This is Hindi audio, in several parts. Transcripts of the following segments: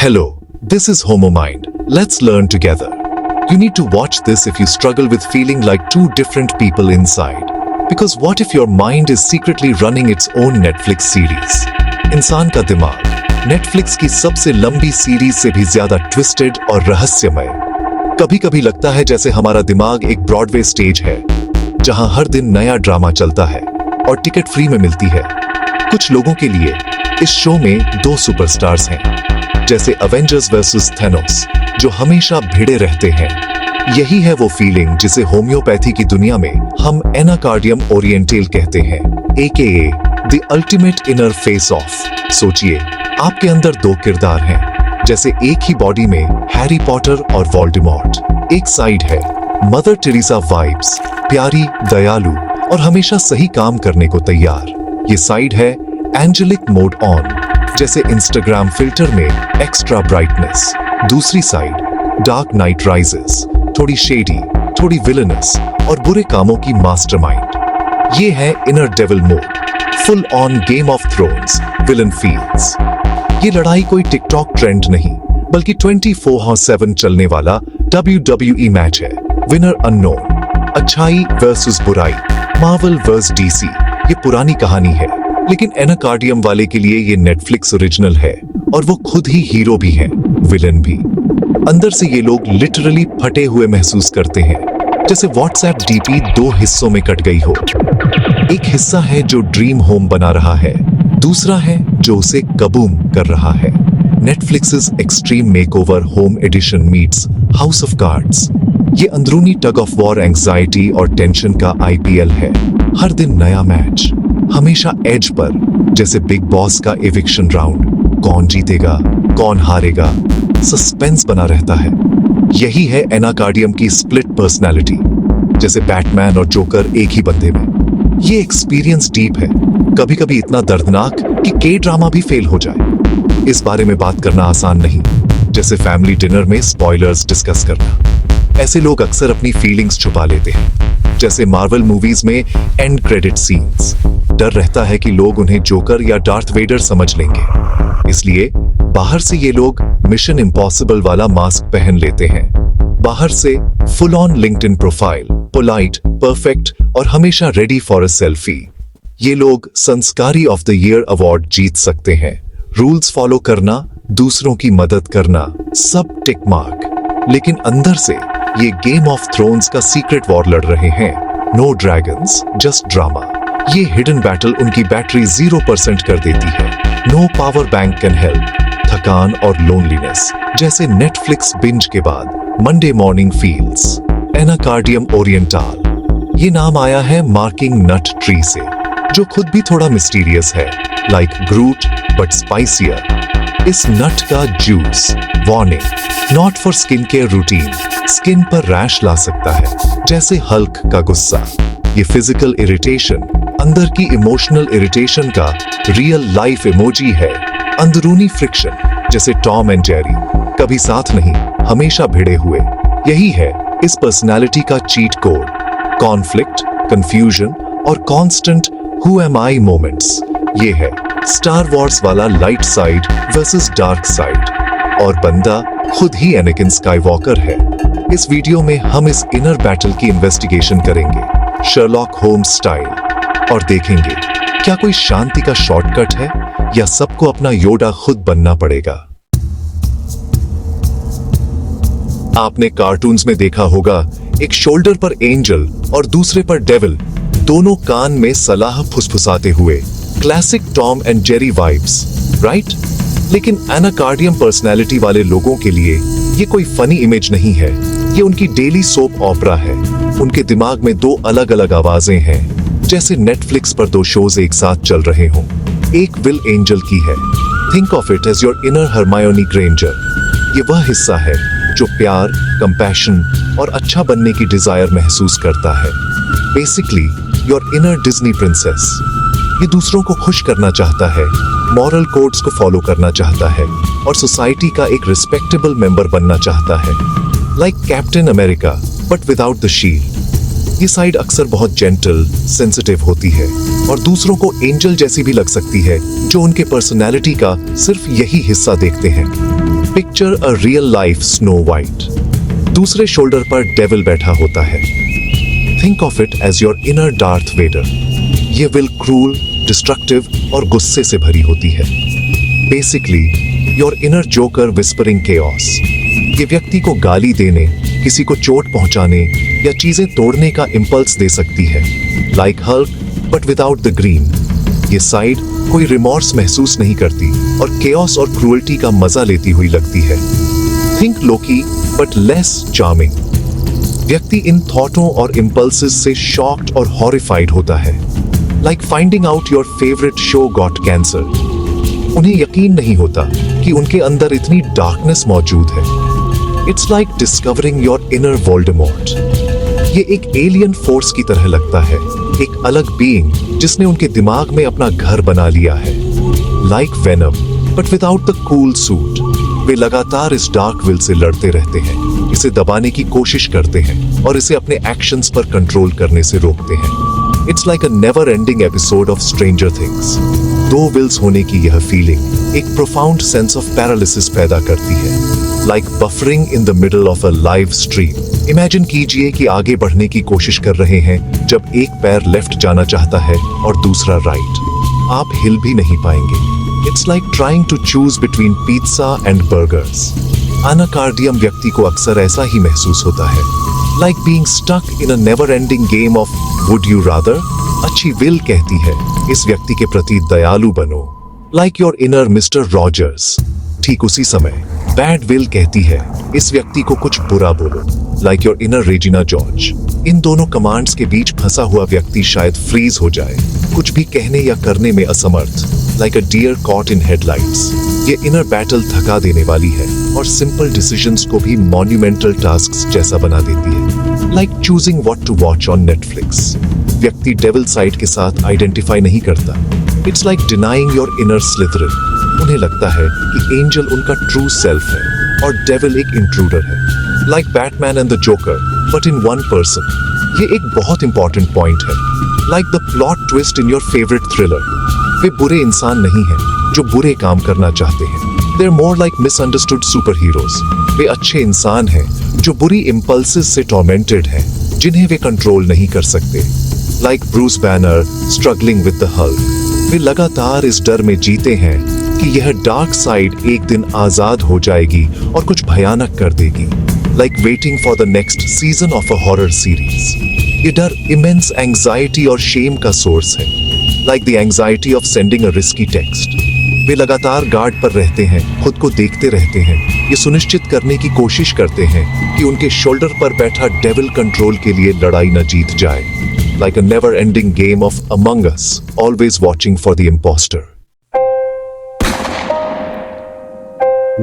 Hello, this is Homo Mind. Let's learn together. You need to watch this if you struggle with feeling like two different people inside. Because what if your mind is secretly running its own Netflix series? इंसान का दिमाग Netflix की सबसे लंबी सीरीज से भी ज्यादा ट्विस्टेड और रहस्यमय। कभी-कभी लगता है जैसे हमारा दिमाग एक ब्रॉडवे स्टेज है, जहां हर दिन नया ड्रामा चलता है और टिकट फ्री में मिलती है। कुछ लोगों के लिए इस शो में दो सुपरस्टार्स हैं, जैसे अवेंजर्स वर्सेस थैनोस, जो हमेशा भिड़े रहते हैं। यही है वो फीलिंग जिसे होम्योपैथी की दुनिया में हम एनाकार्डियम ओरिएंटल कहते हैं, AKA the ultimate inner face of. सोचिए, आपके अंदर दो किरदार हैं, जैसे एक ही बॉडी में हैरी पॉटर और वोल्डेमॉर्ट। एक साइड है मदर टेरेसा वाइब्स, प्यारी, दयालु और हमेशा सही काम करने को तैयार। ये साइड है एंजेलिक मोड ऑन, जैसे इंस्टाग्राम फिल्टर में एक्स्ट्रा ब्राइटनेस। दूसरी साइड डार्क नाइट राइजेस, थोड़ी शेडी, थोड़ी विलनस और बुरे कामों की मास्टरमाइंड। ये है inner devil mode, full on game of thrones villain feels. ये लड़ाई कोई टिकटॉक ट्रेंड नहीं, बल्कि 24/7 चलने वाला WWE मैच है। विनर अननोन, अच्छाई वर्सेस बुराई, मार्वल वर्सेस DC। ये पुरानी कहानी है, लेकिन एनाकार्डियम वाले के लिए ये नेटफ्लिक्स ओरिजिनल है, और वो खुद ही हीरो भी हैं, विलन भी। अंदर से ये लोग लिटरली फटे हुए महसूस करते हैं, जैसे व्हाट्सएप DP दो हिस्सों में कट गई हो। एक हिस्सा है जो ड्रीम होम बना रहा है, दूसरा है जो उसे कबूम कर रहा है। Netflix's extreme makeover home edition meets house of cards. ये अंदरूनी टग ऑफ वॉर, एंग्जाइटी और टेंशन का IPL है। हर दिन नया मैच, हमेशा एज पर, जैसे बिग बॉस का एविक्शन राउंड। कौन जीतेगा, कौन हारेगा, सस्पेंस बना रहता है। यही है एनाकार्डियम की स्प्लिट पर्सनालिटी, जैसे बैटमैन और जोकर एक ही बंदे में। ये एक्सपीरियंस डीप है, कभी-कभी इतना दर्दनाक कि के ड्रामा भी फेल हो जाए। इस बारे में बात करना आसान नहीं, जैसे फैमिली डिनर में स्पॉयलर्स डिस्कस करना। ऐसे लोग अक्सर अपनी फीलिंग्स छुपा लेते हैं, जैसे मार्वल मूवीज में एंड क्रेडिट सीन्स। डर रहता है कि लोग उन्हें जोकर या डार्थ वेडर समझ लेंगे, इसलिए बाहर से ये लोग मिशन इम्पॉसिबल वाला मास्क पहन लेते हैं। बाहर से full on LinkedIn profile, polite, perfect और हमेशा रेडी फॉर अ सेल्फी। ये लोग संस्कारी ऑफ द ईयर अवार्ड जीत सकते हैं। रूल्स फॉलो करना, दूसरों की मदद करना, सब टिक मार्क। लेकिन अंदर से ये गेम ऑफ थ्रोन्स का सीक्रेट वॉर लड़ रहे हैं। No dragons, just drama. ये हिडन बैटल उनकी बैटरी 0% कर देती है। No power bank can help. थकान और लोनलीनेस, जैसे नेटफ्लिक्स बिंज के बाद Monday morning feels. Anacardium oriental, ये नाम आया है मार्किंग नट ट्री से, जो खुद भी थोड़ा मिस्टीरियस है, लाइक ग्रूट बट स्पाइसियर। इस नट का juice, warning, not for skin care routine, skin पर रैश ला सकता है, जैसे हल्क का गुस्सा। ये फिजिकल इरिटेशन अंदर की इमोशनल इरिटेशन का रियल लाइफ इमोजी है। अंदरूनी फ्रिक्शन, जैसे टॉम एंड जेरी, कभी साथ नहीं, हमेशा भिड़े हुए। यही है इस पर्सनालिटी का चीट कोड, कॉन्फ्लिक्ट, कंफ्यूजन और constant who am I moments. ये है स्टार वॉर्स वाला light side versus dark side, और बंदा खुद ही एनाकिन स्काईवॉकर है। इस वीडियो में हम इस इनर बैटल की इन्वेस्टिगेशन करेंगे, शर्लॉक होम्स स्टाइल, और देखेंगे क्या कोई शांति का शॉर्टकट है या सबको अपना योडा खुद बनना पड़ेगा। आपने कार्टून्स में देखा होगा, एक शोल्डर पर एंजल और दूसरे पर डेविल, दोनों कान में सलाह फुसफुसाते हुए। Classic Tom and Jerry vibes, right? लेकिन एनाकार्डियम पर्सनालिटी वाले लोगों के लिए ये कोई फनी इमेज नहीं है, ये उनकी डेली सोप ऑपरा है। उनके दिमाग में दो अलग अलग आवाजें हैं, जैसे नेटफ्लिक्स पर दो शोज एक साथ चल रहे हों। एक विल एंजल की है, think of it as your inner Hermione Granger. ये वह हिस्सा है जो प्यार, कंपैशन और अच्छा बनने की डिजायर महसूस करता है। Basically your inner Disney princess. ये दूसरों को खुश करना चाहता है, मॉरल कोड्स को फॉलो करना चाहता है और सोसाइटी का एक रिस्पेक्टेबल मेंबर बनना चाहता है, like captain America but without the shield. ये साइड अक्सर बहुत जेंटल, सेंसिटिव होती है और दूसरों को एंजल जैसी भी लग सकती है, जो उनके पर्सनैलिटी का सिर्फ यही हिस्सा देखते हैं। Picture a real life Snow White. दूसरे शोल्डर पर डेविल बैठा होता है। Think of it as your inner Darth Vader. ये विल क्रूल, डिस्ट्रक्टिव और गुस्से से भरी होती है। Basically your inner Joker whispering chaos. ये व्यक्ति को गाली देने, किसी को चोट पहुंचाने या चीजें तोड़ने का इंपल्स दे सकती है। Like Hulk but without the green. ये साइड कोई रिमॉर्स महसूस नहीं करती और केओस और क्रूअल्टी का मजा लेती हुई लगती है। Think Loki but less charming. व्यक्ति इन थॉटों और इंपल्सेस से शॉक्ड और हॉरिफाइड होता है। Like finding out your favourite show got cancer. उन्हें यकीन नहीं होता कि उनके अंदर इतनी डार्कनेस मौजूद है। It's like discovering your inner Voldemort. ये एक एलियन फोर्स की तरह लगता है, एक अलग बीइंग जिसने उनके दिमाग में अपना घर बना लिया है। Like venom but without the cool suit. वे लगातार इस डार्क विल से लड़ते रहते हैं, इसे दबाने की कोशिश करते हैं और इसे अपने एक्शंस पर कंट्रोल करने से रोकते हैं। It's like a never ending episode of stranger things. दो विल्स होने की यह फीलिंग एक प्रोफाउंड सेंस ऑफ पैरालिसिस पैदा करती है। Like buffering in the middle of a live stream. Imagine कीजिए कि आगे बढ़ने की कोशिश कर रहे हैं जब एक पैर लेफ्ट जाना चाहता है और दूसरा राइट। आप हिल भी नहीं पाएंगे। It's like trying to choose between pizza and burgers. Anacardium व्यक्ति को अक्सर ऐसा ही महसूस होता है। Like being stuck in a never-ending game of would you rather? अच्छी विल कहती है, इस व्यक्ति के प्रति दयालु बनो। Like your inner Mr. Rogers. ठीक उसी समय बैड विल कहती है, इस व्यक्ति को कुछ बुरा बोलो। Like your inner Regina George. इन दोनों कमांड्स के बीच फंसा हुआ व्यक्ति शायद फ्रीज हो जाए, कुछ भी कहने या करने में असमर्थ। Like a deer caught in headlights. ये इनर बैटल थका देने वाली है और सिंपल डिसीजंस को भी मॉन्यूमेंटल टास्क्स जैसा बना देती है। Like choosing what to watch on Netflix. व्यक्ति डेविल साइड के साथ आइडेंटिफाई नहीं करता। It's like denying your inner Slytherin. उन्हें लगता है कि एंजल उनका ट्रू सेल्फ है और डेविल एक इंट्रूडर है। Like Batman and the Joker, but in one person. ये एक बहुत इंपॉर्टेंट पॉइंट है। Like the plot twist in your favorite thriller. वे बुरे इंसान नहीं हैं जो बुरे काम करना चाहते हैं। They're more like misunderstood superheroes. वे अच्छे इंसान हैं जो बुरी impulses से tormented हैं, जिन्हें वे कंट्रोल नहीं कर सकते। Like Bruce Banner struggling with the Hulk. वे लगातार इस डर में जीते हैं कि यह डार्क साइड एक दिन आजाद हो जाएगी और कुछ भयानक कर देगी। Like waiting for the next season of a horror series. ये डर immense anxiety और shame का सोर्स है। Like the anxiety of sending a risky text. वे लगातार गार्ड पर रहते हैं, खुद को देखते रहते हैं, ये सुनिश्चित करने की कोशिश करते हैं कि उनके शोल्डर पर बैठा डेविल कंट्रोल के लिए लड़ाई न जीत जाए। Like a never-ending game of Among Us, always watching for the imposter.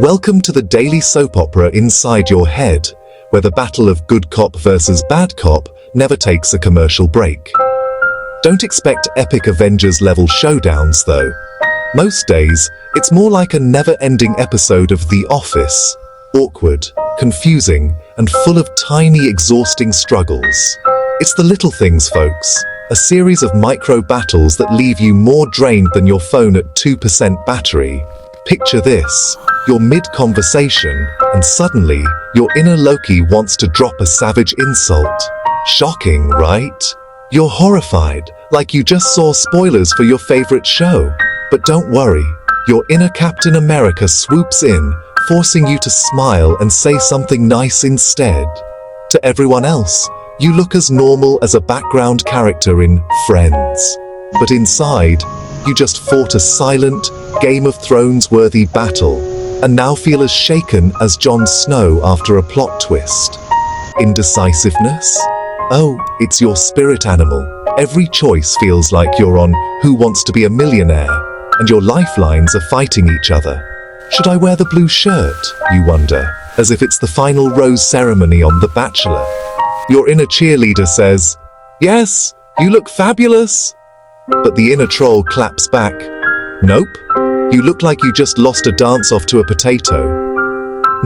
Welcome to the daily soap opera inside your head, where the battle of good cop versus bad cop never takes a commercial break. Don't expect epic Avengers-level showdowns, though. Most days, it's more like a never-ending episode of The Office. Awkward, confusing, and full of tiny, exhausting struggles. It's the little things, folks. A series of micro-battles that leave you more drained than your phone at 2% battery. Picture this. You're mid-conversation, and suddenly, your inner Loki wants to drop a savage insult. Shocking, right? You're horrified, like you just saw spoilers for your favorite show. But don't worry, your inner Captain America swoops in, forcing you to smile and say something nice instead. To everyone else, you look as normal as a background character in Friends. But inside, you just fought a silent, Game of Thrones-worthy battle, and now feel as shaken as Jon Snow after a plot twist. Indecisiveness? Oh, it's your spirit animal. Every choice feels like you're on Who Wants to Be a Millionaire, and your lifelines are fighting each other. Should I wear the blue shirt, you wonder, as if it's the final rose ceremony on The Bachelor. Your inner cheerleader says, "Yes, you look fabulous." But the inner troll claps back, "Nope, you look like you just lost a dance-off to a potato."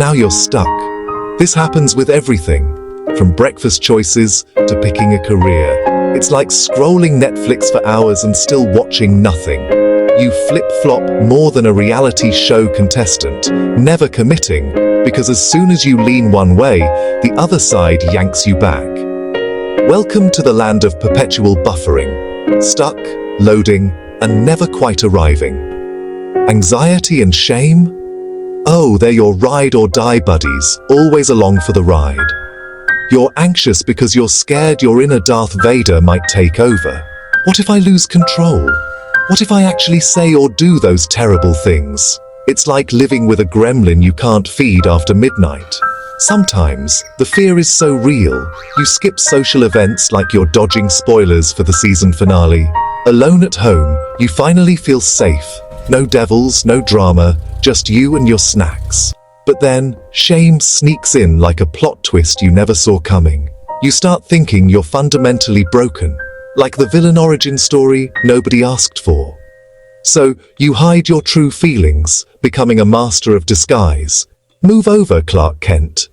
Now you're stuck. This happens with everything, from breakfast choices to picking a career. It's like scrolling Netflix for hours and still watching nothing. You flip-flop more than a reality show contestant, never committing, because as soon as you lean one way, the other side yanks you back. Welcome to the land of perpetual buffering, stuck, loading, and never quite arriving. Anxiety and shame? Oh, they're your ride or die buddies, always along for the ride. You're anxious because you're scared your inner Darth Vader might take over. What if I lose control? What if I actually say or do those terrible things? It's like living with a gremlin you can't feed after midnight. Sometimes, the fear is so real, you skip social events like you're dodging spoilers for the season finale. Alone at home, you finally feel safe. No devils, no drama, just you and your snacks. But then, shame sneaks in like a plot twist you never saw coming. You start thinking you're fundamentally broken, like the villain origin story nobody asked for. So, you hide your true feelings, becoming a master of disguise. Move over, Clark Kent.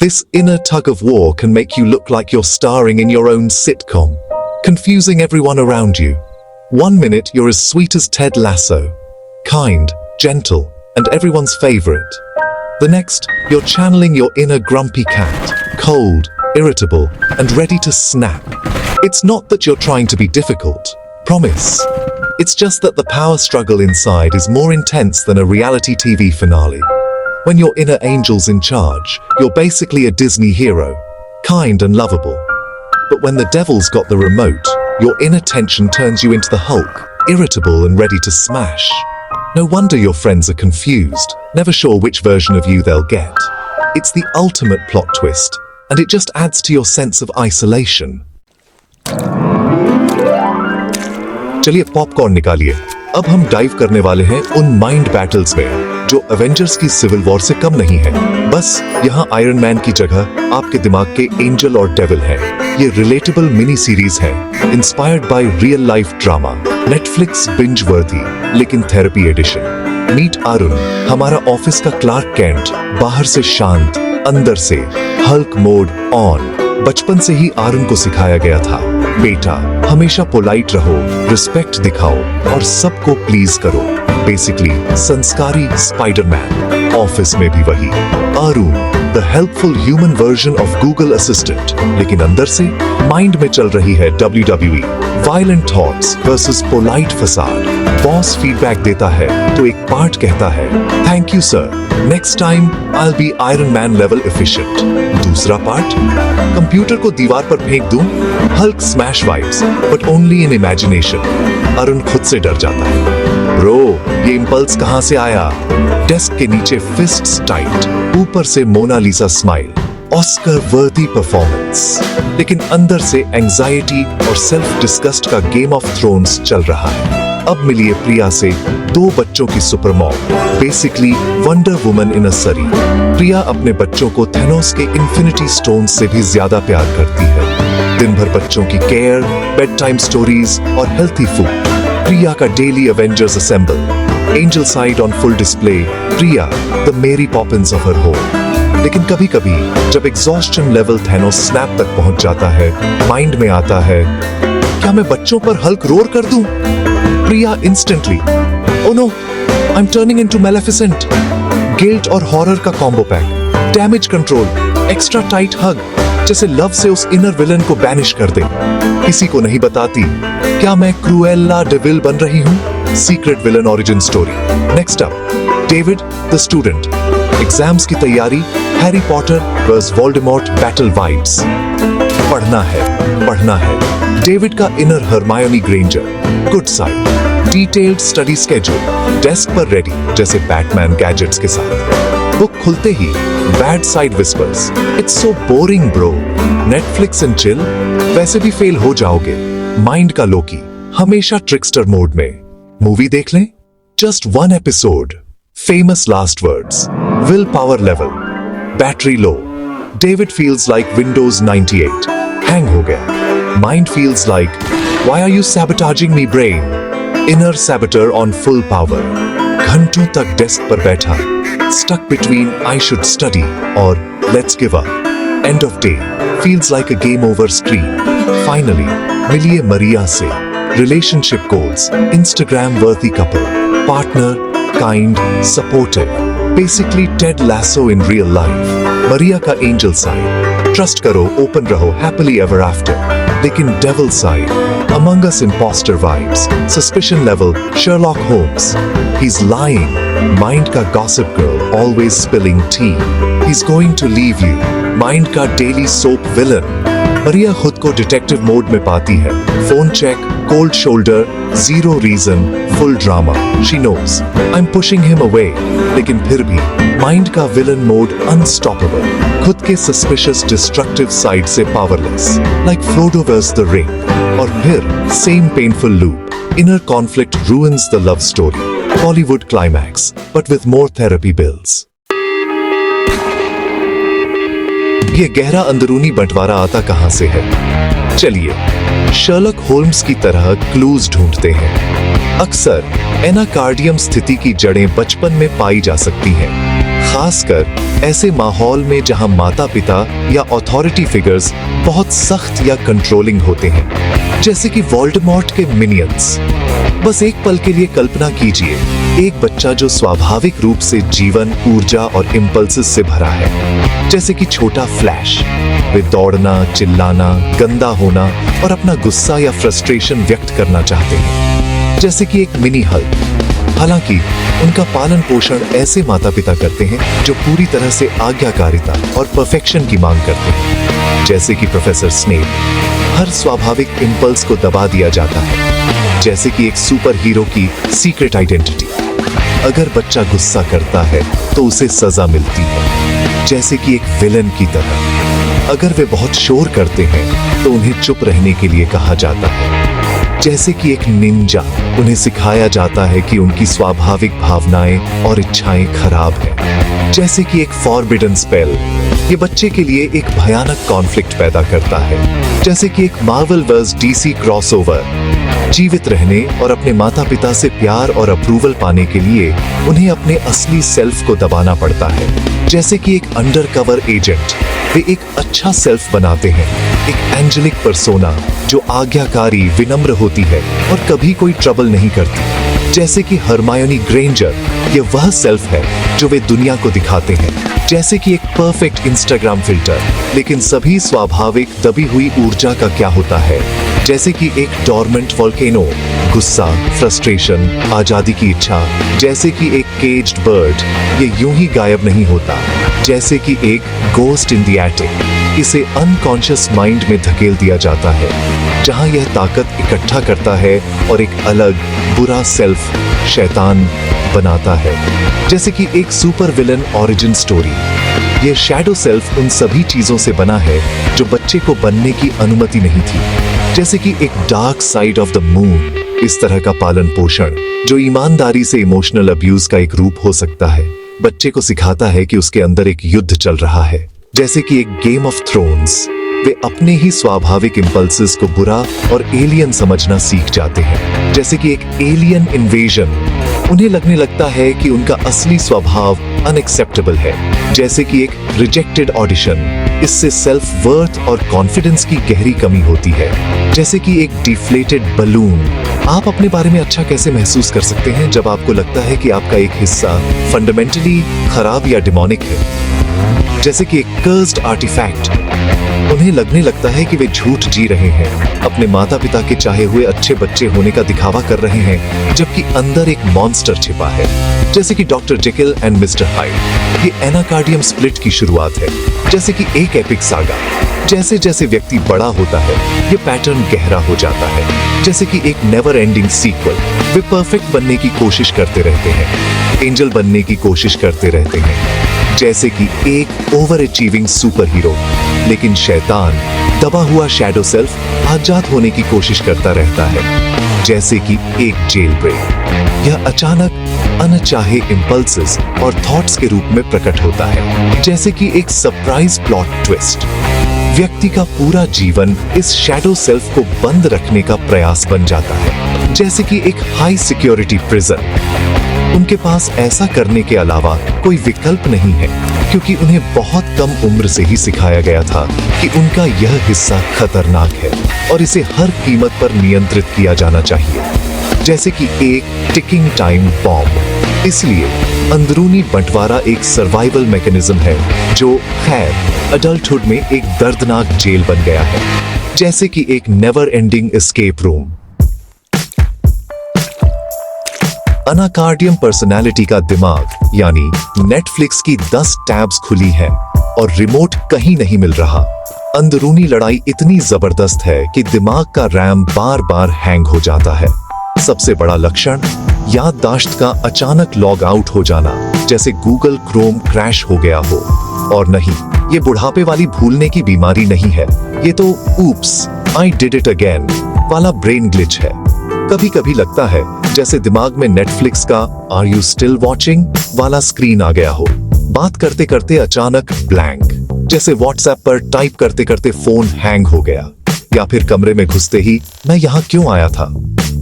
This inner tug-of-war can make you look like you're starring in your own sitcom, confusing everyone around you. One minute you're as sweet as Ted Lasso, kind, gentle, and everyone's favorite. The next, you're channeling your inner grumpy cat, cold, irritable, and ready to snap. It's not that you're trying to be difficult, promise. It's just that the power struggle inside is more intense than a reality TV finale. When your inner angel's in charge, you're basically a Disney hero, kind and lovable. But when the devil's got the remote, your inner tension turns you into the Hulk, irritable and ready to smash. No wonder your friends are confused, never sure which version of you they'll get. It's the ultimate plot twist, and it just adds to your sense of isolation. चलिए पॉपकॉर्न निकालिए। अब हम डाइव करने वाले हैं उन माइंड बैटल्स में जो एवेंजर्स की सिविल वॉर से कम नहीं है। बस यहाँ आयरन मैन की जगह आपके दिमाग के एंजल और डेविल है। ये रिलेटेबल मिनी सीरीज है, inspired by real life drama, Netflix binge वर्दी लेकिन थेरेपी एडिशन। मीट अरुण, हमारा ऑफिस का क्लार्क कैंट, बाहर से शांत, अंदर से हल्क मोड ऑन। बचपन से ही अरुण को सिखाया गया था, बेटा हमेशा पोलाइट रहो, रिस्पेक्ट दिखाओ और सबको प्लीज करो। बेसिकली संस्कारी स्पाइडरमैन। ऑफिस में भी वही Arun, the helpful human version of Google assistant, लेकिन अंदर से माइंड में चल रही है WWE, violent thoughts versus polite facade. Boss feedback देता है तो एक पार्ट कहता है thank you sir, next time I will be iron man level efficient. दूसरा पार्ट, कंप्यूटर को दीवार पर फेंक दूं, Hulk smash vibes but only in imagination. Arun खुद से डर जाता है, ब्रो ये इंपल्स कहां से आया? डेस्क के नीचे फिस्ट्स टाइट, ऊपर से मोनालिसा स्माइल, ऑस्कर वर्दी परफॉर्मेंस, लेकिन अंदर से एंजाइटी और सेल्फ डिस्गस्ट का गेम ऑफ थ्रोन्स चल रहा है। अब मिलिए प्रिया से, 2 बच्चों की super mom, basically wonder woman in a sari. Priya अपने बच्चों को थेनोस के इन्फिनिटी स्टोन से भी ज्यादा प्यार करती है। दिन भर बच्चों की केयर, बेड टाइम स्टोरीज और हेल्थी फूड। प्रिया का daily Avengers assemble, angel side on full display. Priya the मेरी पॉपिंस ऑफ हर होम। लेकिन कभी कभी जब एग्जॉस्शन लेवल थेनोस स्नैप तक पहुंच जाता है, माइंड में आता है क्या मैं बच्चों पर हल्क रोर कर दूं? Priya instantly, oh no, I am turning into Maleficent. Guilt और हॉरर का combo pack, damage control, extra tight hug, जैसे लव से उस इनर विलन को बैनिश कर दे। किसी को नहीं बताती, क्या मैं क्रूएल्ला डेविल बन रही हूँ? Secret villain origin story. Next up, David the student, exams की तैयारी, Harry Potter versus Voldemort battle vibes. पढ़ना है। डेविड का inner Hermione Granger, good side, detailed study schedule, desk पर रेडी जैसे बैटमैन गैजेट्स के साथ। बुक खुलते ही bad side whispers, it's so boring bro, Netflix and chill, वैसे भी फेल हो जाओगे। माइंड का लोकी, हमेशा ट्रिकस्टर मोड में। मूवी देख लें, just 1 episode, famous last words, will power level, battery low, David feels like Windows 98, hang हो गया। Mind feels like, why are you sabotaging me brain? Inner saboteur on full power. घंटों तक डेस्क पर बैठा, stuck between I should study or let's give up. End of day, feels like a game over screen. Finally, मिलिए मरिया से, relationship goals, Instagram worthy couple, partner, kind, supportive. Basically Ted Lasso in real life. Maria का angel side, trust करो, open रहो, happily ever after. लेकिन devil side, Among Us imposter vibes, suspicion level, Sherlock Holmes. He's lying, mind का gossip girl, always spilling tea. He's going to leave you, mind का daily soap villain. मरिया खुद को डिटेक्टिव मोड में पाती है, phone check, cold shoulder, zero reason, full drama. She knows I am pushing him away, लेकिन फिर भी माइंड का विलन मोड अनस्टॉपेबल, खुद के सस्पिशियस डिस्ट्रक्टिव साइड से powerless, like Frodo verse the ring. और फिर same painful loop, inner conflict ruins the love story. Bollywood climax but with more therapy bills. ये गहरा अंदरूनी बंटवारा आता कहां से है? चलिए शर्लक होल्म्स की तरह क्लूज ढूंढते हैं. अक्सर एनाकार्डियम स्थिति की जड़ें बचपन में पाई जा सकती हैं, खासकर ऐसे माहौल में जहां माता पिता या अथॉरिटी फिगर्स बहुत सख्त या कंट्रोलिंग होते हैं, जैसे कि वोल्डेमॉर्ट के मिनियंस. बस एक पल के लिए कल्पना कीजिए, एक बच्चा जो स्वाभाविक रूप से जीवन, ऊर्जा और इम्पल्सेस से भरा है, जैसे कि छोटा फ्लैश. वे दौड़ना, चिल्लाना, गंदा होना और अपना गुस्सा या फ्रस्ट्रेशन व्यक्त करना चाहते हैं, जैसे कि एक मिनी हल्क. हालांकि उनका पालन पोषण ऐसे माता पिता करते हैं जो पूरी तरह से आज्ञाकारिता और परफेक्शन की मांग करते हैं, जैसे कि प्रोफेसर स्नेप. हर स्वाभाविक इम्पल्स को दबा दिया जाता है, जैसे कि एक सुपर हीरो की सीक्रेट आइडेंटिटी. अगर बच्चा गुस्सा करता है तो उसे सजा मिलती है, जैसे कि एक विलन की तरह. अगर वे बहुत शोर करते हैं तो उन्हें चुप रहने के लिए कहा जाता है, जैसे कि एक निंजा. उन्हें सिखाया जाता है कि उनकी स्वाभाविक भावनाएं और इच्छाएं खराब हैं, जैसे कि एक फॉरबिडन स्पेल. ये बच्चे के लिए एक भयानक कॉन्फ्लिक्ट पैदा करता है, जैसे कि एक मार्वल वर्स डीसी क्रॉसओवर. जीवित रहने और अपने माता पिता से प्यार और अप्रूवल पाने के लिए उन्हें अपने असली सेल्फ को दबाना पड़ता है, जैसे कि एक अंडरकवर एजेंट. वे एक अच्छा सेल्फ बनाते हैं, एक एंजेलिक पर्सोना जो आज्ञाकारी, विनम्र होती है और कभी कोई ट्रबल नहीं करती, जैसे कि हरमायोनी ग्रेंजर. ये वह सेल्फ है जो वे दुनिया को दिखाते हैं, जैसे कि एक परफेक्ट इंस्टाग्राम फिल्टर. लेकिन सभी स्वाभाविक दबी हुई ऊर्जा का क्या होता है, जैसे कि एक डोरमेंट वोल्केनो, गुस्सा, फ्रस्ट्रेशन, आजादी की इच्छा. जैसे कि एक केज्ड बर्ड, ये यूं ही गायब नहीं होता, जैसे कि एक गोस्ट इन द एटिक. इसे अनकॉन्शियस माइंड में धकेल दिया जाता है, जहां यह ताकत इकट्ठा करता है और एक अलग बुरा सेल्फ, शैतान बनाता है, जैसे कि एक सुपर विलन ऑरिजिन स्टोरी. यह शैडो सेल्फ उन सभी चीजों से बना है जो बच्चे को बनने की अनुमति नहीं थी, जैसे कि एक dark side of the moon. इस तरह का पालन पोषण, जो ईमानदारी से इमोशनल अब्यूज का एक रूप हो सकता है, बच्चे को सिखाता है कि उसके अंदर एक युद्ध चल रहा है, जैसे कि एक गेम ऑफ थ्रोन्स. वे अपने ही स्वाभाविक इंपल्सेस को बुरा और एलियन समझना सीख जाते हैं, जैसे कि एक एलियन इन्वेजन. उन्हें लगने लगता है कि उनका असली स्वभाव अनएक्सेप्टेबल है, जैसे कि एक रिजेक्टेड ऑडिशन. इससे सेल्फ वर्थ और कॉन्फिडेंस की गहरी कमी होती है, जैसे कि एक डिफ्लेटेड बलून. आप अपने बारे में अच्छा कैसे महसूस कर सकते हैं जब आपको लगता है कि आपका एक हिस्सा फंडामेंटली खराब या डिमोनिक है, जैसे कि एक कर्स्ड आर्टिफैक्ट. उन्हें लगने लगता है कि वे झूठ जी रहे हैं, अपने माता पिता के चाहे हुए अच्छे बच्चे होने का दिखावा कर रहे हैं, जबकि अंदर एक मॉन्स्टर छिपा है, जैसे कि doctor Jekyll and mister hide. ये एनाकार्डियम स्प्लिट की शुरुआत है, जैसे कि एक एपिक सागा. जैसे जैसे व्यक्ति बड़ा होता है, ये पैटर्न गहरा हो जाता है, जैसे कि एक नेवर एंडिंग सीक्वल. वे परफेक्ट बनने की कोशिश करते रहते हैं, एंजल बनने की कोशिश करते रहते हैं, जैसे कि एक ओवर अचीविंग सुपर हीरो. लेकिन शैतान, दबा हुआ शैडो सेल्फ, आजाद होने की कोशिश करता रहता है, जैसे कि एक जेल ब्रेक. यह अचानक अनचाहे इंपल्सेस और थॉट्स के रूप में प्रकट होता है, जैसे कि एक सरप्राइज प्लॉट ट्विस्ट. व्यक्ति का पूरा जीवन इस शैडो सेल्फ को बंद रखने का प्रयास बन जाता है, जैसे कि एक हाई सिक्योरिटी प्रिजन. उनके पास ऐसा करने के अलावा कोई विकल्प नहीं है, क्योंकि उन्हें बहुत कम उम्र से ही सिखाया गया था कि उनका यह हिस्सा खतरनाक है और इसे हर कीमत पर नियंत्रित किया जाना चाहिए, जैसे कि एक टिकिंग टाइम बॉम्ब। इसलिए अंदरूनी बंटवारा एक सर्वाइवल मैकेनिज्म है जो खैर अडल्टहुड में एक दर्दनाक जेल बन गया है, जैसे कि एक never ending escape room. Anacardium personality का दिमाग यानी नेटफ्लिक्स की 10 टैब्स खुली हैं और रिमोट कहीं नहीं मिल रहा। अंदरूनी लड़ाई इतनी जबरदस्त है कि दिमाग का रैम बार बार हैंग हो जाता है। सबसे बड़ा लक्षण याददाश्त का अचानक लॉग आउट हो जाना, जैसे गूगल क्रोम क्रैश हो गया हो। और नहीं, ये बुढ़ापे वाली भूलने की बीमारी नहीं है, ये तो oops I did it again वाला ब्रेन ग्लिच है। कभी कभी लगता है जैसे दिमाग में नेटफ्लिक्स का आर यू स्टिल वॉचिंग वाला स्क्रीन आ गया हो। बात करते करते अचानक ब्लैंक, जैसे व्हाट्सएप पर टाइप करते करते फोन हैंग हो गया, या फिर कमरे में घुसते ही मैं यहाँ क्यों आया था।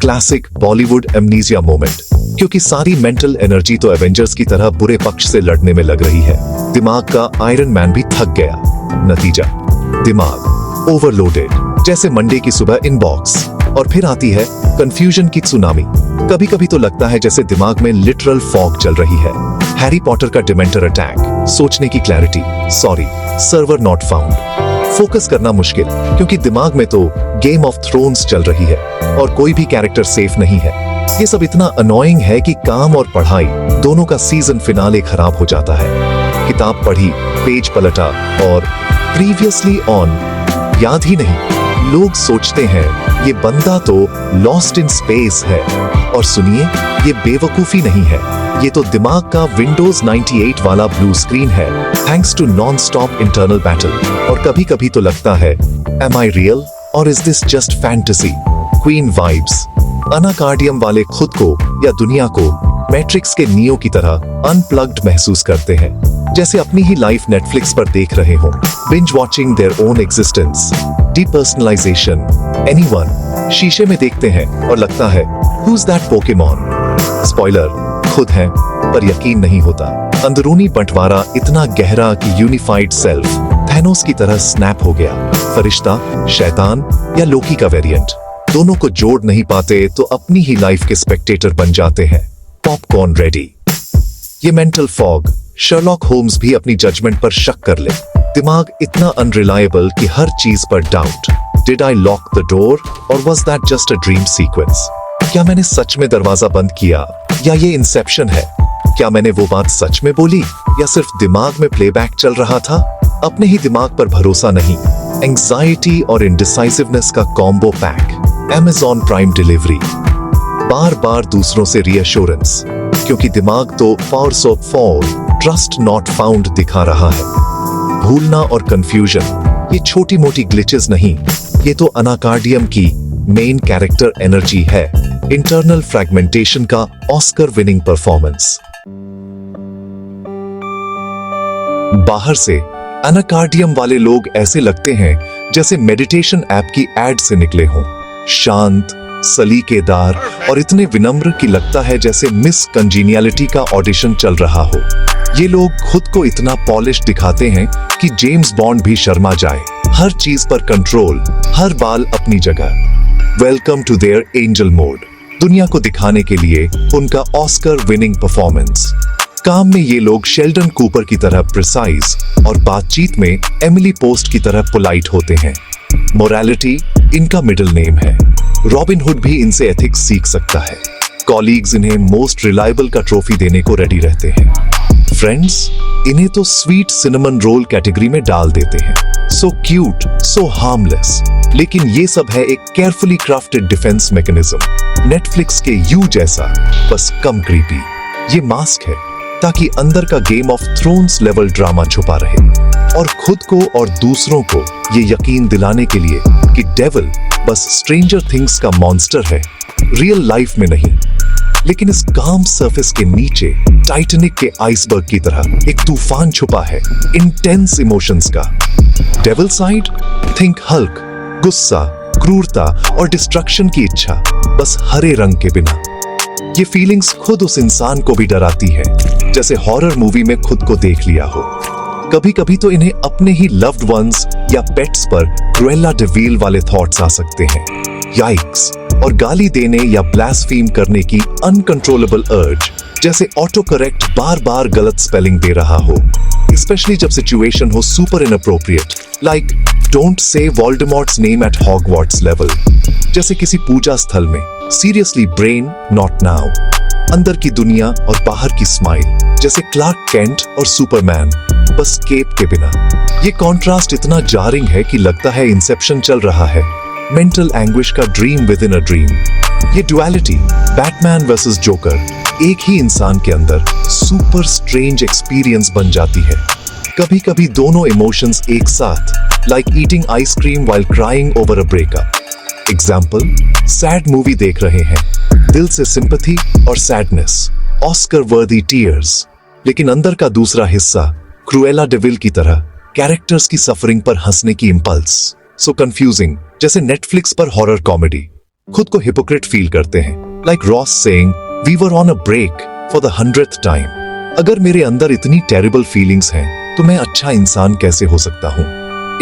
क्लासिक बॉलीवुड एमनीजिया मोमेंट, क्योंकि सारी मेंटल एनर्जी तो एवेंजर्स की तरह बुरे पक्ष से लड़ने में लग रही है। दिमाग का आयरन मैन भी थक गया। नतीजा दिमाग ओवरलोडेड, जैसे मंडे की सुबह इनबॉक्स, और फिर आती है कंफ्यूजन की सुनामी। कभी कभी तो लगता है जैसे दिमाग में लिटरल फॉग चल रही है। हैरी पॉटर का डिमेंटर अटैक, सोचने की clarity sorry server not found, focus करना मुश्किल क्योंकि दिमाग में तो गेम ऑफ थ्रोन्स चल रही है और कोई भी कैरेक्टर सेफ नहीं है। ये सब इतना अनोइंग है कि काम और पढ़ाई दोनों का सीजन फिनाले खराब हो जाता है। किताब पढ़ी, पेज पलटा और प्रीवियसली ऑन याद ही नहीं। लोग सोचते हैं ये बंदा तो लॉस्ट इन स्पेस है, और सुनिए ये बेवकूफी नहीं है, ये तो दिमाग का विंडोज 98 वाला ब्लू स्क्रीन है, thanks to non stop internal battle. और कभी कभी तो लगता है एम आई रियल और is this just fantasy. Queen vibes. Anacardium वाले खुद को या दुनिया को मैट्रिक्स के नियो की तरह अनप्लग्ड महसूस करते हैं, जैसे अपनी ही लाइफ नेटफ्लिक्स पर देख रहे हो। Binge watching their own existence, depersonalisation, anyone. शीशे में देखते हैं और लगता है Who's that Pokemon? स्पॉइलर, खुद हैं पर यकीन नहीं होता। अंदरूनी बंटवारा इतना गहरा कि यूनिफाइड सेल्फ थैनोस की तरह स्नैप हो गया। फरिश्ता, शैतान या लोकी का वेरिएंट, दोनों को जोड़ नहीं पाते तो अपनी ही लाइफ के स्पेक्टेटर बन जाते हैं। Popcorn ready. ये मेंटल फॉग, शर्लॉक होम्स भी अपनी जजमेंट पर शक कर ले। दिमाग इतना अनरिलायबल कि हर चीज पर doubt. Did I lock the door और was that just a dream sequence? क्या मैंने सच में दरवाजा बंद किया या ये इंसेप्शन है? क्या मैंने वो बात सच में बोली या सिर्फ दिमाग में प्लेबैक चल रहा था? अपने ही दिमाग पर भरोसा नहीं, एंजाइटी और इंडिसाइसिवनेस का combo pack. Amazon prime delivery. बार बार दूसरों से रीअश्योरेंस, क्योंकि दिमाग तो powers of 4 trust not found दिखा रहा है। भूलना और कंफ्यूजन, ये छोटी मोटी ग्लिचेस नहीं, ये तो अनाकार्डियम की मेन कैरेक्टर एनर्जी है। इंटरनल फ्रैगमेंटेशन का ऑस्कर विनिंग परफॉर्मेंस। बाहर से अनाकार्डियम वाले लोग ऐसे लगते हैं जैसे मेडिटेशन ऐप की एड से निकले हों। शांत, सलीकेदार और इतने विनम्र कि लगता है जैसे मिस कंजीनियलिटी का ऑडिशन चल रहा हो। ये लोग खुद को इतना पॉलिश दिखाते हैं कि जेम्स बॉन्ड भी शर्मा जाए। हर चीज पर कंट्रोल, हर बाल अपनी जगह। Welcome to their angel mode. दुनिया को दिखाने के लिए उनका ऑस्कर विनिंग परफॉर्मेंस। काम में ये लोग शेल्डन कूपर की तरह प्रिसाइज और बातचीत में एमिली पोस्ट की तरह पोलाइट होते हैं। मोरालिटी इनका मिडिल नेम है। रॉबिन हुड भी इनसे एथिक्स सीख सकता है। कॉलीग्स इन्हें मोस्ट रिलायबल का ट्रॉफी देने को रेडी रहते हैं। फ्रेंड्स इन्हें तो स्वीट सिनेमन रोल कैटेगरी में डाल देते हैं। सो क्यूट, सो हार्मलेस। लेकिन ये सब है एक carefully crafted defence mechanism. Netflix के यू जैसा, बस कम क्रीपी। ये मास्क है ताकि अंदर का game of thrones level drama छुपा रहे, और खुद को और दूसरों को ये यकीन दिलाने के लिए कि डेविल बस स्ट्रेंजर थिंग्स का मॉन्स्टर है, रियल लाइफ में नहीं। लेकिन इस काम सरफेस के नीचे टाइटैनिक के आइसबर्ग की तरह एक तूफान छुपा है, इंटेंस इमोशंस का। डेविल साइड, थिंक हल्क, गुस्सा, क्रूरता और डिस्ट्रक्शन की इच्छा, बस हरे रंग के बिना। ये फीलिंग्स खुद उस इंसान को भी डराती है, जैसे हॉरर मूवी में खुद को देख लिया हो। कभी कभी तो इन्हें अपने ही लव्ड वंस या पेट्स पर क्रुएला डे विल वाले थॉट्स आ सकते हैं। याइक्स। और गाली देने या ब्लास्फेम करने की अनकंट्रोलेबल अर्ज, जैसे ऑटो करेक्ट बार बार गलत स्पेलिंग दे रहा हो, स्पेशली जब सिचुएशन हो super inappropriate, like don't say Voldemort's name at Hogwarts level, जैसे किसी पूजा स्थल में सीरियसली ब्रेन नॉट नाउ, अंदर की दुनिया और बाहर की स्माइल, जैसे क्लार्क केंट और सुपरमैन बस केप के बिना। ये कॉन्ट्रास्ट इतना जारिंग है कि लगता है इंसेप्शन चल रहा है, मेंटल एंग्विश का dream with in a dream. ये डुअलिटी, बैटमैन वर्सेस जोकर, एक ही इंसान के अंदर सुपर स्ट्रेंज एक्सपीरियंस बन जाती है। कभी कभी दोनों इमोशंस एक साथ, like eating ice cream while crying over a breakup. Example, sad movie देख रहे हैं, दिल से सिंपैथी और सैडनेस, ऑस्कर वर्दी टीयर्स, लेकिन अंदर का दूसरा हिस्सा क्रुएला डे विल की तरह कैरेक्टर्स की सफरिंग पर हंसने की इंपल्स। सो कंफ्यूजिंग, जैसे नेटफ्लिक्स पर हॉरर कॉमेडी। खुद को हिपोक्रेट फील करते हैं, like Ross saying we were on a break for the 100th time. अगर मेरे अंदर इतनी टेरिबल फीलिंग्स हैं तो मैं अच्छा इंसान कैसे हो सकता हूँ?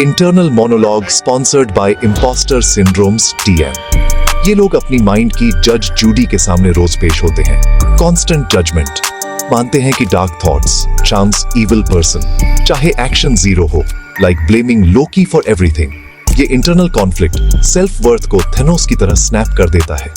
Internal monologue sponsored by imposter syndromes TM। ये लोग अपनी माइंड की जज जूडी के सामने रोज पेश होते हैं। कॉन्स्टेंट जजमेंट, मानते हैं कि dark thoughts charms evil person, चाहे एक्शन जीरो हो, like blaming Loki for everything. ये इंटरनल कॉन्फ्लिक्ट सेल्फ वर्थ को थेनोस की तरह स्नैप कर देता है।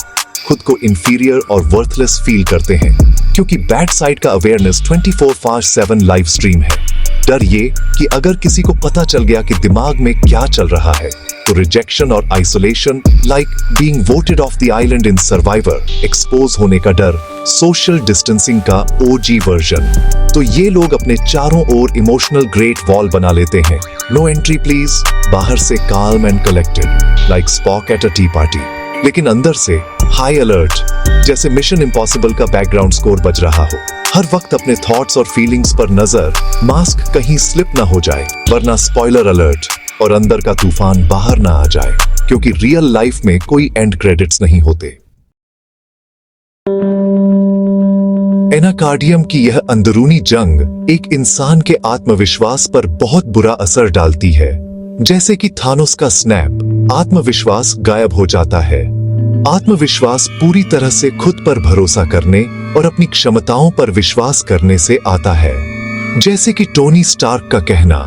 खुद को इंफीरियर और वर्थलेस फील करते हैं, क्योंकि बैड साइड का अवेयरनेस 24/7 लाइव स्ट्रीम है। डर ये कि अगर किसी को पता चल गया कि दिमाग में क्या चल रहा है, तो रिजेक्शन और isolation, like being voted of the island in survivor, expose होने का डर, सोशल डिस्टेंसिंग का OG वर्जन। तो ये लोग अपने चारों ओर इमोशनल ग्रेट वॉल बना लेते हैं। नो एंट्री प्लीज, बाहर से calm and collected, like Spock at a tea party, लेकिन अंदर से हाई अलर्ट, जैसे मिशन इम्पॉसिबल का बैकग्राउंड स्कोर बज रहा हो। हर वक्त अपने थॉट्स और फीलिंग्स पर नजर, मास्क कहीं स्लिप ना हो जाए, वरना स्पॉइलर अलर्ट, और अंदर का तूफान बाहर ना आ जाए, क्योंकि रियल लाइफ में कोई एंड क्रेडिट्स नहीं होते। एनाकार्डियम की यह अंदरूनी जंग एक इंसान के आत्मविश्वास पर बहुत बुरा असर डालती है। जैसे कि थानोस का स्नैप, आत्मविश्वास गायब हो जाता है। आत्मविश्वास पूरी तरह से खुद पर भरोसा करने और अपनी क्षमताओं पर विश्वास करने से आता है। जैसे कि टोनी स्टार्क का कहना,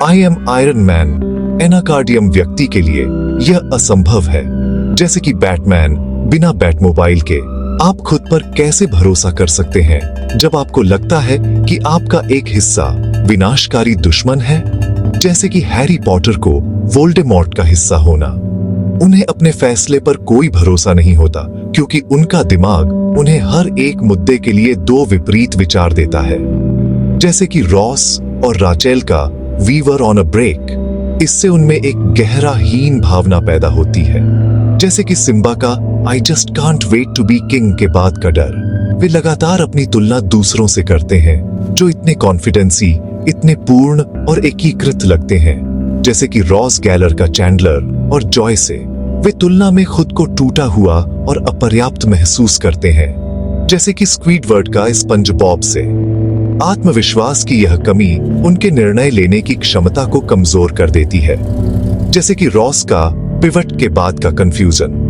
I am Iron man, Anacardium व्यक्ति के लिए यह असंभव है। जैसे कि बैटमैन बिना बैटमोबाइल के आप खुद पर कैसे भरोसा कर सकते हैं जब आपको लगता है कि आपका एक हिस्सा विनाशकारी दुश्मन है? जैसे कि हैरी पॉटर को वोल्डेमॉर्ट का हिस्सा होना। उन्हें अपने फैसले पर कोई भरोसा नहीं होता, क्योंकि उनका दिमाग उन्हें हर एक मुद्दे के लिए दो विपरीत विचार देता है। जैसे कि रॉस और राचेल का we were on a break, इससे उनमें एक गहरा हीन भावना पैदा होती है। जैसे कि सिम्बा का I just can't wait to be king के बाद का डर। वे लगातार अपनी तुलना दूसरों से करते हैं जो इतने कॉन्फिडेंसी, इतने पूर्ण और एकीकृत लगते हैं। जैसे कि रॉस गैलर का चैंडलर और जॉय से, वे तुलना में खुद को टूटा हुआ और अपर्याप्त महसूस करते हैं। जैसे कि स्क्वीडवर्ड का स्पंजबॉब से। आत्मविश्वास की यह कमी उनके निर्णय लेने की क्षमता को कमजोर कर देती है। जैसे कि रॉस का पिवट के बाद का कंफ्यूजन।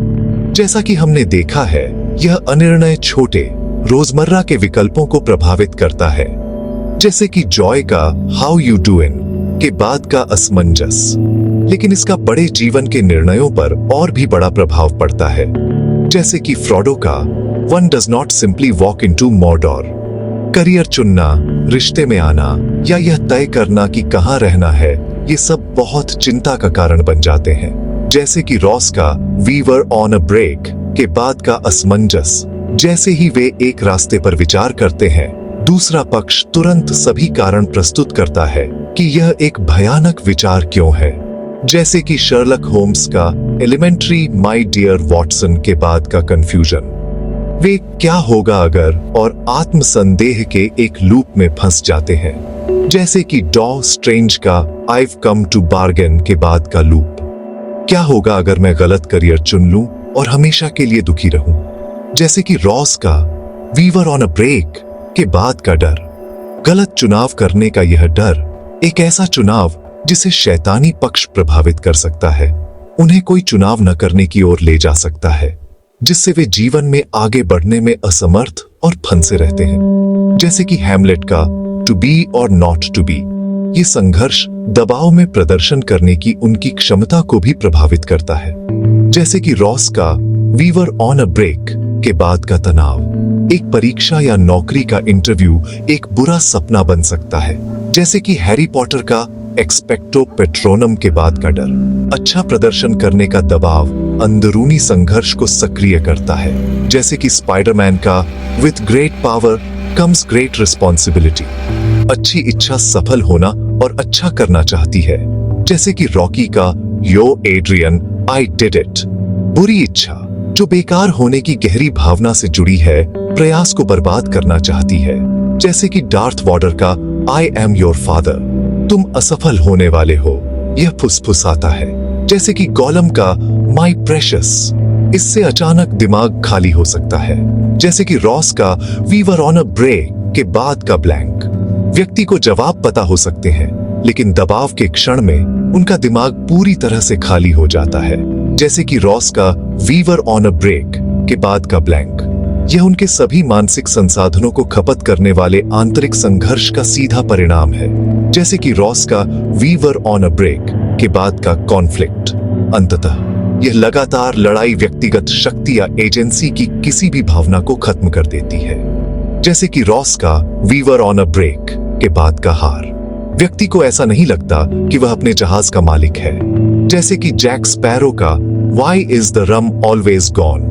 जैसा कि हमने देखा है, यह अनिर्णय छोटे रोजमर्रा के विकल्पों को प्रभावित करता है। जैसे कि जॉय का हाउ यू डूइंग के बाद का असमंजस। लेकिन इसका बड़े जीवन के निर्णयों पर और भी बड़ा प्रभाव पड़ता है। जैसे कि फ्रोडो का one does not simply walk into Mordor. Career चुनना, रिश्ते में आना या यह तय करना कि कहां रहना है, ये सब बहुत चिंता का कारण बन जाते हैं। जैसे कि रॉस का we were on a break के बाद का असमंजस। जैसे ही वे एक रास्ते पर विचार करते हैं, दूसरा पक्ष तुरंत सभी कारण प्रस्तुत करता है कि यह एक भयानक विचार क्यों है। जैसे कि शर्लक होम्स का एलिमेंट्री माय डियर वॉटसन के बाद का कंफ्यूजन। वे क्या होगा अगर और आत्मसंदेह के एक लूप में फंस जाते हैं। जैसे कि डॉ स्ट्रेंज का आईव कम टू बार्गेन के बाद का लूप। क्या होगा अगर मैं गलत करियर चुन लूं और हमेशा के लिए दुखी रहूं? जैसे कि रॉस का we were on a break के बाद का डर। गलत चुनाव करने का यह डर एक ऐसा चुनाव जिसे शैतानी पक्ष प्रभावित कर सकता है, उन्हें कोई चुनाव न करने की ओर ले जा सकता है, जिससे वे जीवन में आगे बढ़ने में असमर्थ और फंसे रहते हैं। जैसे कि हैमलेट का टू बी और नॉट टू बी, ये संघर्ष दबाव में प्रदर्शन करने की उनकी क्षमता को भी प्रभावित करता है। जैसे कि रॉस का we were on a break के बाद का तनाव, एक परीक्षा या नौकरी का इंटरव्यू एक बुरा सपना बन सकता है। जैसे कि हैरी पॉटर का एक्सपेक्टो पेट्रोनम के बाद का डर, अच्छा प्रदर्शन करने का दबाव अंदरूनी संघर्ष को सक्रिय करता है। जैसे कि स्पाइडरमैन का with great power comes great responsibility, अच्छी इच्छा सफल होना और अच्छा करना चाहती है। जैसे कि रॉकी का यो एड्रियन आई डिड इट, बुरी इच्छा जो बेकार होने की गहरी भावना से जुड़ी है, प्रयास को बर्बाद करना चाहती है। जैसे कि डार्थ वॉडर का आई एम योर फादर, तुम असफल होने वाले हो, यह फुसफुसाता है। जैसे कि गोलम का माई प्रेशियस, इससे अचानक दिमाग खाली हो सकता है। जैसे कि रॉस का we were on a break के बाद का ब्लैंक, व्यक्ति को जवाब पता हो सकते हैं लेकिन दबाव के क्षण में उनका दिमाग पूरी तरह से खाली हो जाता है। जैसे कि रॉस का we were on a break के बाद का ब्लैंक, यह उनके सभी मानसिक संसाधनों को खपत करने वाले आंतरिक संघर्ष का सीधा परिणाम है। जैसे कि रॉस का we were on a break के बाद का कॉन्फ्लिक्ट, अंततः यह लगातार लड़ाई व्यक्तिगत शक्ति या एजेंसी की किसी भी भावना को खत्म कर देती है। जैसे कि रॉस का we were on a break के बाद का हार, व्यक्ति को ऐसा नहीं लगता कि वह अपने जहाज का मालिक है। जैसे कि जैक स्पैरो का why is the rum always gone,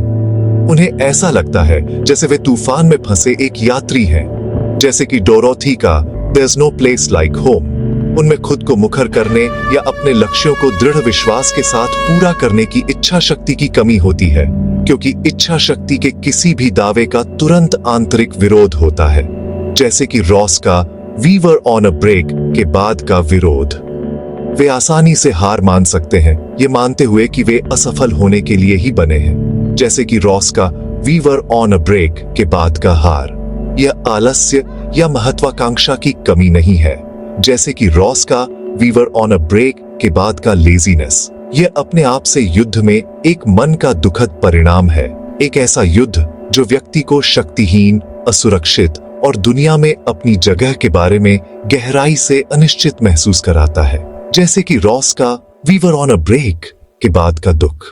उन्हें ऐसा लगता है जैसे वे तूफान में फंसे एक यात्री हैं। जैसे कि डोरोथी का there is no place like home, उनमें खुद को मुखर करने या अपने लक्ष्यों को दृढ़ विश्वास के साथ पूरा करने की इच्छा शक्ति की कमी होती है, क्योंकि इच्छा शक्ति के किसी भी दावे का तुरंत आंतरिक विरोध होता है। जैसे कि रॉस का we were on a break के बाद का विरोध, वे आसानी से हार मान सकते हैं, ये मानते हुए कि वे असफल होने के लिए ही बने हैं। जैसे कि रॉस का we were on a break के बाद का हार, यह आलस्य या महत्वाकांक्षा की कमी नहीं है। जैसे कि रॉस का we were on a break के बाद का लेजीनेस, यह अपने आप से युद्ध में एक मन का दुखद परिणाम है, एक ऐसा युद्ध जो व्यक्ति को शक्तिहीन, असुरक्षित और दुनिया में अपनी जगह के बारे में गहराई से अनिश्चित महसूस कराता है। जैसे कि रॉस का we were on a break के बाद का दुख।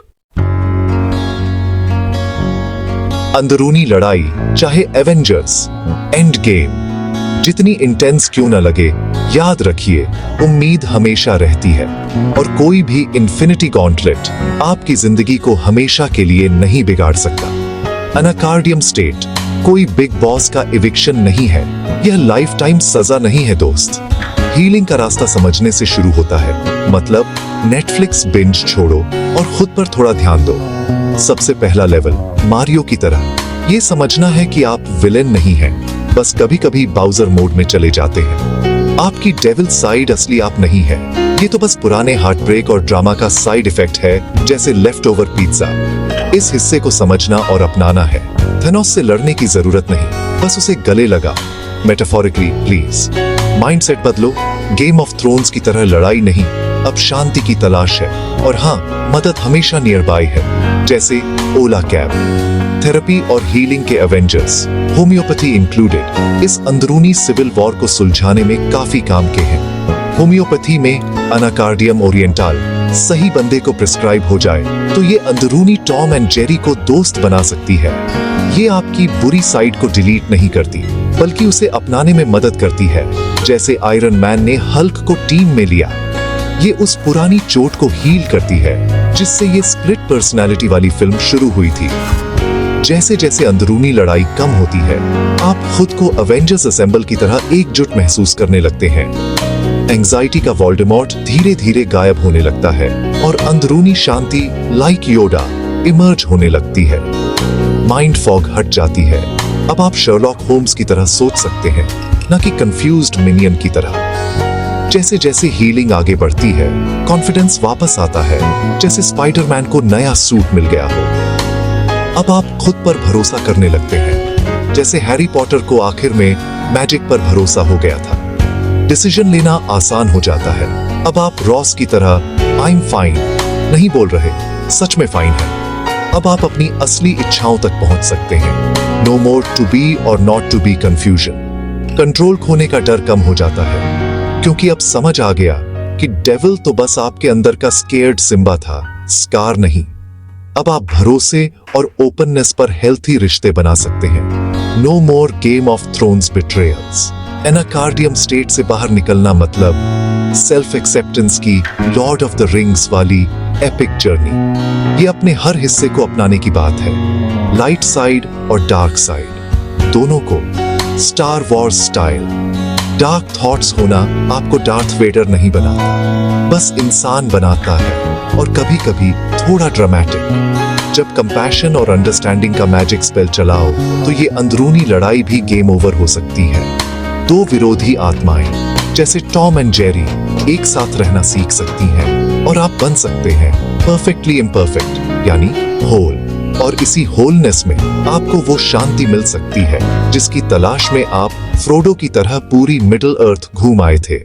अंदरूनी लड़ाई, चाहे एवेंजर्स एंड गेम जितनी इंटेंस क्यों न लगे, याद रखिए उम्मीद हमेशा रहती है, और कोई भी इन्फिनिटी गॉन्टलेट आपकी जिंदगी को हमेशा के लिए नहीं बिगाड़ सकता। अनाकार्डियम स्टेट कोई बिग बॉस का इविक्शन नहीं है, यह लाइफ टाइम सजा नहीं है दोस्त। हीलिंग का रास्ता समझने से शुरू होता है, मतलब नेटफ्लिक्स बिंज छोड़ो और खुद पर थोड़ा ध्यान दो। सबसे पहला लेवल, मारियो की तरह, ये समझना है कि आप विलेन नहीं हैं, बस कभी कभी बाउजर मोड में चले जाते हैं। आपकी डेविल साइड असली आप नहीं है, ये तो बस पुराने हार्ट ब्रेक और ड्रामा का साइड इफेक्ट है, जैसे लेफ्ट ओवर पिज्जा। इस हिस्से को समझना और अपनाना है। थेनोस से लड़ने की जरूरत नहीं, बस उसे गले लगा, मेटाफोरिकली प्लीज। माइंडसेट बदलो, गेम ऑफ थ्रोन्स की तरह लड़ाई नहीं, अब शांति की तलाश है। और हाँ, मदद हमेशा नियर बाय है, जैसे ओला कैब। थेरेपी और हीलिंग के एवेंजर्स, होम्योपैथी इंक्लूडेड, इस अंदरूनी सिविल वॉर को सुलझाने में काफी काम के हैं। होम्योपैथी में अनाकार्डियम ओरिएंटल सही बंदे को प्रिस्क्राइब हो जाए तो ये अंदरूनी टॉम एंड जेरी को दोस्त बना सकती है। ये आपकी बुरी साइड को डिलीट नहीं करती, बल्कि उसे अपनाने में मदद करती है, जैसे आयरन मैन ने हल्क को टीम में लिया। ये उस पुरानी चोट को हील करती है जिससे ये स्प्लिट पर्सनालिटी वाली फिल्म शुरू हुई थी। जैसे जैसे अंदरूनी लड़ाई कम होती है, आप खुद को अवेंजर्स असेंबल की तरह एकजुट महसूस करने लगते हैं। एंजाइटी का वोल्डेमॉर्ट धीरे धीरे गायब होने लगता है और अंदरूनी शांति लाइक योडा इमर्ज होने लगती है। माइंड फॉग हट जाती है, अब आप शर्लॉक होम्स की तरह सोच सकते हैं, न कि कंफ्यूज्ड मिनियन की तरह। जैसे जैसे हीलिंग आगे बढ़ती है, कॉन्फिडेंस वापस आता है, जैसे स्पाइडरमैन को नया सूट मिल गया हो। अब आप खुद पर भरोसा करने लगते हैं, जैसे हैरी पॉटर को आखिर में मैजिक पर भरोसा हो गया था। डिसीजन लेना आसान हो जाता है। अब आप रॉस की तरह आई एम फाइन नहीं बोल रहे, सच में फाइन है। अब आप अपनी असली इच्छाओं तक पहुंच सकते हैं। नो मोर टू बी और not to be confusion. Control खोने का डर कम हो जाता है, क्योंकि अब समझ आ गया कि डेविल तो बस आपके अंदर का स्केयर्ड सिम्बा था, स्कार नहीं। अब आप भरोसे और ओपननेस पर हेल्थी रिश्ते बना सकते हैं। No more Game of Thrones betrayals. Anacardium state से बाहर निकलना मतलब सेल्फ एक्सेप्टेंस की लॉर्ड ऑफ द रिंग्स वाली एपिक जर्नी। ये अपने हर हिस्से को अपनाने की बात है, लाइट साइड और डार्क साइड दोनों को, Star Wars style. Dark thoughts होना आपको डार्थ वेडर नहीं बनाता, बस इंसान बनाता है, और कभी कभी थोड़ा ड्रामेटिक। जब कंपैशन और अंडरस्टैंडिंग का मैजिक स्पेल चलाओ तो ये अंदरूनी लड़ाई भी गेम ओवर हो सकती है। दो विरोधी आत्माएं जैसे टॉम एंड जेरी एक साथ रहना सीख सकती हैं, और आप बन सकते हैं परफेक्टली इम्परफेक्ट यानी होल। और इसी होलनेस में आपको वो शांति मिल सकती है जिसकी तलाश में आप फ्रोडो की तरह पूरी मिडिल अर्थ घूम आए थे।